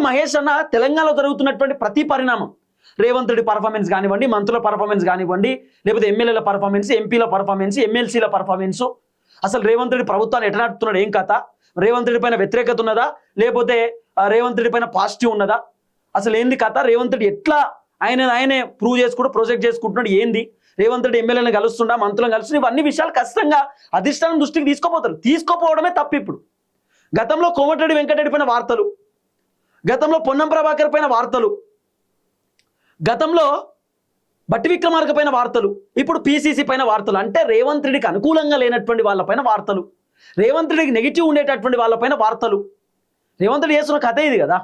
మహేష్ అన్న తెలంగాణలో జరుగుతున్నటువంటి ప్రతి పరిణామం, రేవంత్ రెడ్డి పర్ఫార్మెన్స్ కానివ్వండి, మంత్రుల పర్ఫార్మెన్స్ కానివ్వండి, లేకపోతే ఎమ్మెల్యేల పర్ఫార్మెన్స్, ఎంపీల పర్ఫార్మెన్స్, ఎమ్మెల్సీల పర్ఫార్మెన్స్, అసలు రేవంత్ రెడ్డి ప్రభుత్వాన్ని ఎట్లా నడుపుతున్నాడు, ఏం కథ, రేవంత్ రెడ్డి పైన వ్యతిరేకత ఉన్నదా, లేకపోతే రేవంత్ రెడ్డి పైన పాజిటివ్ ఉన్నదా, అసలు ఏంది కథ, రేవంత్ రెడ్డి ఎట్లా ఆయనే ప్రూవ్ చేసుకుంటూ ప్రొజెక్ట్ చేసుకుంటున్నాడు, ఏంది రేవంత్ రెడ్డి ఎమ్మెల్యేలను కలుస్తుండా, మంత్రులను కలుస్తుండ, ఇవన్నీ విషయాలు ఖచ్చితంగా అధిష్టానం దృష్టికి తీసుకోపోతారు. తీసుకోపోవడమే తప్పు. ఇప్పుడు గతంలో కోమటిరెడ్డి వెంకటరెడ్డి పైన వార్తలు, గతంలో పొన్నం ప్రభాకర్ పైన వార్తలు, గతంలో బట్టి విక్రమార్క పైన వార్తలు, ఇప్పుడు పిసిసి పైన వార్తలు. అంటే రేవంత్ రెడ్డికి అనుకూలంగా లేనటువంటి వాళ్ళపైన వార్తలు, రేవంత్ రెడ్డికి నెగిటివ్ ఉండేటటువంటి వాళ్ళపైన వార్తలు. రేవంత్ రెడ్డి చేస్తున్న కథ ఇది కదా.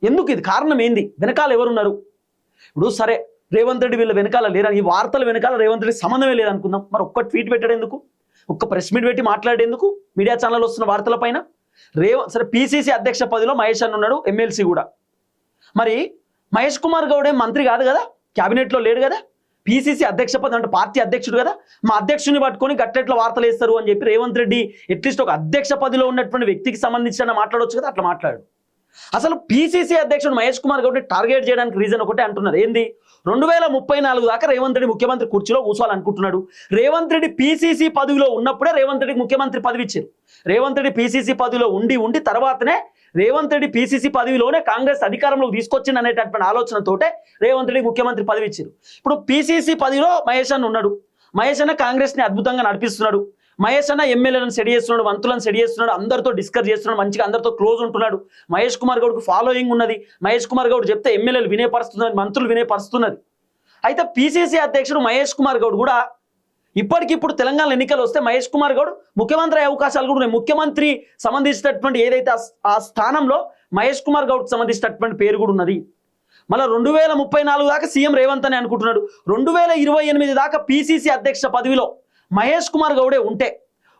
ఎందుకు ఇది కారణం ఏంది, వెనకాల ఎవరున్నారు? ఇప్పుడు సరే రేవంత్ రెడ్డి వీళ్ళ వెనకాల లేరని, ఈ వార్తల వెనకాల రేవంత్ రెడ్డి సంబంధమే లేదనుకుందాం, మరి ఒక్క ట్వీట్ పెట్టడేందుకు, ఒక్క ప్రెస్ మీట్ పెట్టి మాట్లాడేందుకు, మీడియా ఛానల్ వస్తున్న వార్తల పైన? సరే పిసిసి అధ్యక్ష పదవిలో మహేష్ అన్న ఉన్నాడు, ఎమ్మెల్సీ కూడా. మరి మహేష్ కుమార్ గౌడ్ ఏం మంత్రి కాదు కదా, క్యాబినెట్లో లేడు కదా, పిసిసి అధ్యక్ష పదవి అంటే పార్టీ అధ్యక్షుడు కదా, మా అధ్యక్షుని పట్టుకొని గట్టెట్ల వార్తలు వేస్తారు అని చెప్పి రేవంత్ రెడ్డి అట్లీస్ట్ ఒక అధ్యక్ష పదవిలో ఉన్నటువంటి వ్యక్తికి సంబంధించిన మాట్లాడవచ్చు కదా, అట్లా మాట్లాడు. అసలు పిసిసి అధ్యక్షుడు మహేష్ కుమార్ గౌడ్ని టార్గెట్ చేయడానికి రీజన్ ఒకటే అంటున్నారు, ఏంది 2034 దాకా రేవంత్ రెడ్డి ముఖ్యమంత్రి కుర్చీలో కూర్చోవాలనుకుంటున్నాడు. రేవంత్ రెడ్డి పిసిసి పదవిలో ఉన్నప్పుడే రేవంత్ రెడ్డికి ముఖ్యమంత్రి పదవి ఇచ్చారు. రేవంత్ రెడ్డి పిసిసి పదవిలో ఉండి తర్వాతనే రేవంత్ రెడ్డి పిసిసి పదవిలోనే కాంగ్రెస్ అధికారంలోకి తీసుకొచ్చింది అనేటటువంటి ఆలోచనతోటే రేవంత్ రెడ్డి ముఖ్యమంత్రి పదవి ఇచ్చారు. ఇప్పుడు పిసిసి పదవిలో మహేష్ అన్న ఉన్నాడు, మహేష్ అన్న కాంగ్రెస్ని అద్భుతంగా నడిపిస్తున్నాడు, మహేష్ అన్న ఎమ్మెల్యేలను సెట్ చేస్తున్నాడు, మంత్రులను సెట్ చేస్తున్నాడు, అందరితో డిస్కస్ చేస్తున్నాడు, మంచిగా అందరితో క్లోజ్ ఉంటున్నాడు. మహేష్ కుమార్ గౌడ్కి ఫాలోయింగ్ ఉన్నది, మహేష్ కుమార్ గౌడ్ చెప్తే ఎమ్మెల్యేలు వినేపరుస్తున్నది, మంత్రులు వినేపరుస్తున్నది. అయితే పిసిసి అధ్యక్షుడు మహేష్ కుమార్ గౌడ్ కూడా ఇప్పటికిప్పుడు తెలంగాణ ఎన్నికలు వస్తే మహేష్ కుమార్ గౌడ్ ముఖ్యమంత్రి అయ్యే అవకాశాలు కూడా ఉన్నాయి. ముఖ్యమంత్రి సంబంధించినటువంటి ఏదైతే ఆ స్థానంలో మహేష్ కుమార్ గౌడ్కి సంబంధించినటువంటి పేరు కూడా ఉన్నది. మళ్ళీ 2034 దాకా సీఎం రేవంత్ అని అనుకుంటున్నాడు. 2028 దాకా పిసిసి అధ్యక్ష పదవిలో మహేష్ కుమార్ గౌడే ఉంటే,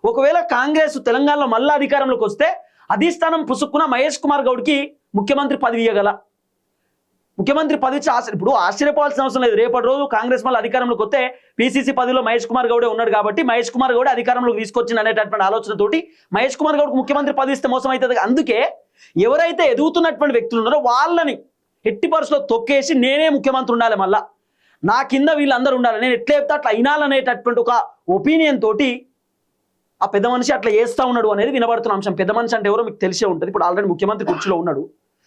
ఒకవేళ కాంగ్రెస్ తెలంగాణలో మళ్ళా అధికారంలోకి వస్తే అధిష్టానం పుసుక్కున మహేష్ కుమార్ గౌడ్కి ముఖ్యమంత్రి పదవి ఇవ్వగల, ముఖ్యమంత్రి పదవి ఇప్పుడు ఆశ్చర్యపోవాల్సిన అవసరం లేదు. రేపటి రోజు కాంగ్రెస్ మళ్ళీ అధికారంలోకి వస్తే పిసిసి పదవిలో మహేష్ కుమార్ గౌడే ఉన్నాడు కాబట్టి మహేష్ కుమార్ గౌడే అధికారంలోకి తీసుకొచ్చింది అనేటటువంటి ఆలోచనతోటి మహేష్ కుమార్ గౌడ్కి ముఖ్యమంత్రి పదవి ఇస్తే మోసం అవుతుంది. అందుకే ఎవరైతే ఎదుగుతున్నటువంటి వ్యక్తులు ఉన్నారో వాళ్ళని ఎట్టి పరిస్థితుల్లో తొక్కేసి నేనే ముఖ్యమంత్రి ఉండాలి, మళ్ళా నా కింద వీళ్ళందరూ ఉండాలి, నేను ఎట్లా చెప్తే అట్లా అయినాలనేటటువంటి ఒక ఒపీనియన్ తోటి ఆ పెద్ద మనిషి అట్లా చేస్తూ ఉన్నాడు అనేది వినబడుతున్న అంశం. పెద్ద మనిషి అంటే ఎవరో మీకు తెలిసే ఉంటుంది. ఇప్పుడు ఆల్రెడీ ముఖ్యమంత్రి కుర్చీలో ఉన్నాడు.